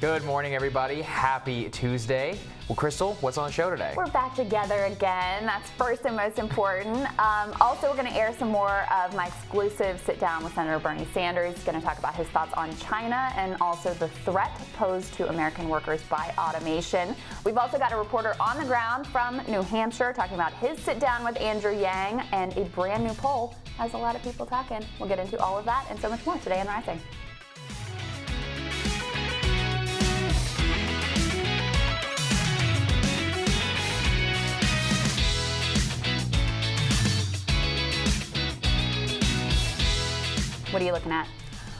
Good morning, everybody. Happy Tuesday. Well, Crystal, what's on the show today? We're back together again. That's first and most important. Also, we're going to air some more of my exclusive sit-down with Senator Bernie Sanders. He's going to talk about his thoughts on China and also the threat posed to American workers by automation. We've also got a reporter on the ground from New Hampshire talking about his sit-down with Andrew Yang, and a brand new poll has a lot of people talking. We'll get into all of that and so much more today on Rising. What are you looking at?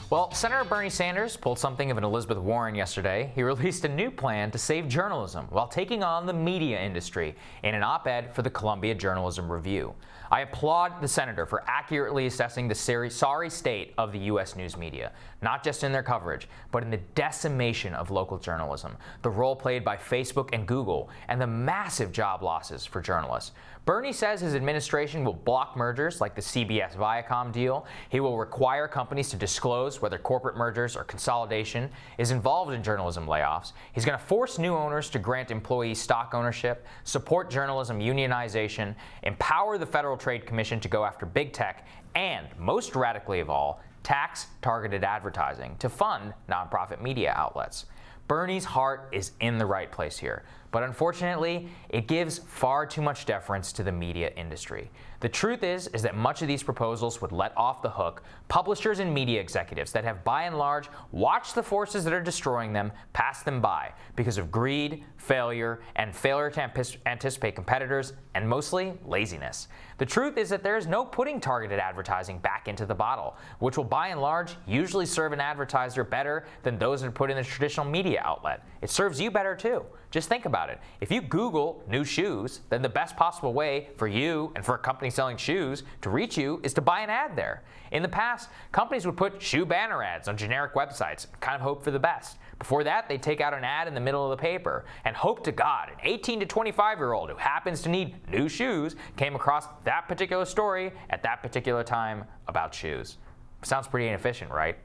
Well, Senator Bernie Sanders pulled something of an Elizabeth Warren yesterday. He released a new plan to save journalism while taking on the media industry in an op-ed for the Columbia Journalism Review. I applaud the senator for accurately assessing the sorry state of the U.S. news media, not just in their coverage, but in the decimation of local journalism, the role played by Facebook and Google, and the massive job losses for journalists. Bernie says his administration will block mergers like the CBS-Viacom deal. He will require companies to disclose whether corporate mergers or consolidation is involved in journalism layoffs. He's going to force new owners to grant employees stock ownership, support journalism unionization, empower the Federal Trade Commission to go after big tech, and, most radically of all, tax targeted advertising to fund nonprofit media outlets. Bernie's heart is in the right place here, but unfortunately, it gives far too much deference to the media industry. The truth is that much of these proposals would let off the hook publishers and media executives that have, by and large, watched the forces that are destroying them pass them by because of greed, failure, and failure to anticipate competitors, and mostly laziness. The truth is that there is no putting targeted advertising back into the bottle, which will, by and large, usually serve an advertiser better than those that are put in the traditional media outlet. It serves you better, too. Just think about it. If you Google new shoes, then the best possible way for you and for a company selling shoes to reach you is to buy an ad there. In the past, companies would put shoe banner ads on generic websites and kind of hope for the best. Before that, they'd take out an ad in the middle of the paper and hope to God an 18 to 25-year-old who happens to need new shoes came across that particular story at that particular time about shoes. Sounds pretty inefficient, right?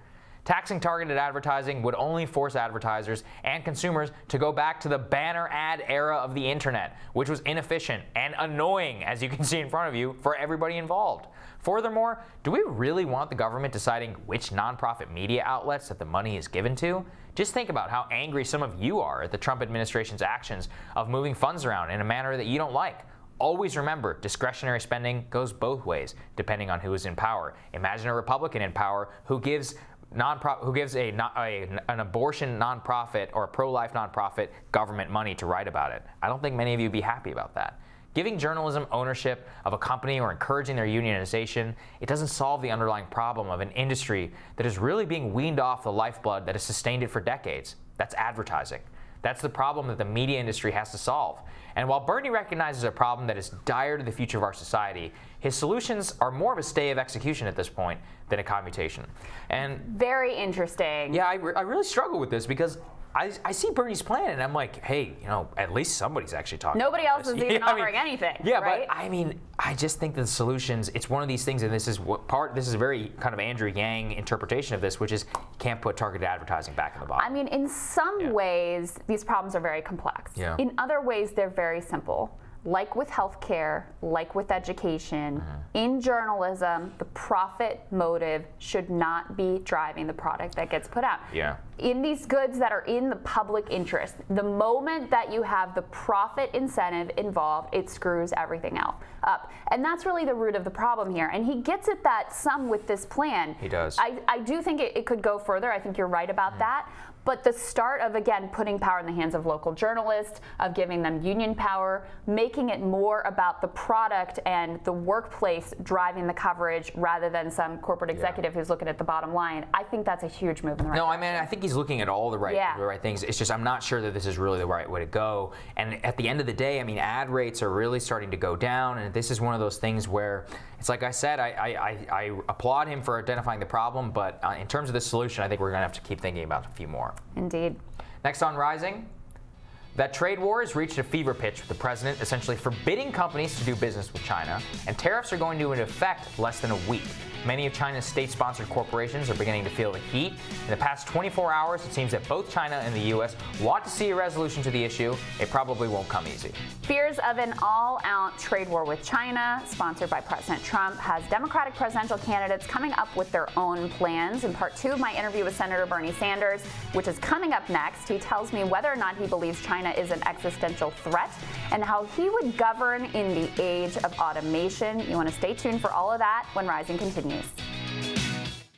Taxing targeted advertising would only force advertisers and consumers to go back to the banner ad era of the internet, which was inefficient and annoying, as you can see in front of you, for everybody involved. Furthermore, do we really want the government deciding which nonprofit media outlets that the money is given to? Just think about how angry some of you are at the Trump administration's actions of moving funds around in a manner that you don't like. Always remember, discretionary spending goes both ways, depending on who is in power. Imagine a Republican in power who gives an abortion nonprofit or a pro-life nonprofit government money to write about it. I don't think many of you would be happy about that. Giving journalism ownership of a company or encouraging their unionization, it doesn't solve the underlying problem of an industry that is really being weaned off the lifeblood that has sustained it for decades. That's advertising. That's the problem that the media industry has to solve. And while Bernie recognizes a problem that is dire to the future of our society, his solutions are more of a stay of execution at this point than a commutation. And very interesting. Yeah, I really struggle with this because I see Bernie's plan and I'm like, hey, at least somebody's actually talking. Nobody else is even offering anything. Yeah, right? But I just think the solutions, it's one of these things, and this is a very kind of Andrew Yang interpretation of this, which is you can't put targeted advertising back in the bottle. I mean, in some ways, these problems are very complex. Yeah. In other ways, they're very simple. Like with healthcare, like with education, in journalism, the profit motive should not be driving the product that gets put out. Yeah. In these goods that are in the public interest, the moment that you have the profit incentive involved, it screws everything else up. And that's really the root of the problem here. And he gets at that some with this plan. He does. I do think it could go further. I think you're right about that. But the start of, again, putting power in the hands of local journalists, of giving them union power, making it more about the product and the workplace driving the coverage rather than some corporate executive who's looking at the bottom line, I think that's a huge move in the right direction. I think he's looking at all the right things. It's just I'm not sure that this is really the right way to go. And at the end of the day, ad rates are really starting to go down, and this is one of those things where it's like I said, I applaud him for identifying the problem, but in terms of the solution, I think we're going to have to keep thinking about a few more. Indeed. Next on Rising, that trade war has reached a fever pitch with the president essentially forbidding companies to do business with China, and tariffs are going to be in effect less than a week. Many of China's state-sponsored corporations are beginning to feel the heat. In the past 24 hours, it seems that both China and the U.S. want to see a resolution to the issue. It probably won't come easy. Fears of an all-out trade war with China, sponsored by President Trump, has Democratic presidential candidates coming up with their own plans. In part 2 of my interview with Senator Bernie Sanders, which is coming up next, he tells me whether or not he believes China is an existential threat and how he would govern in the age of automation. You want to stay tuned for all of that when Rising continues.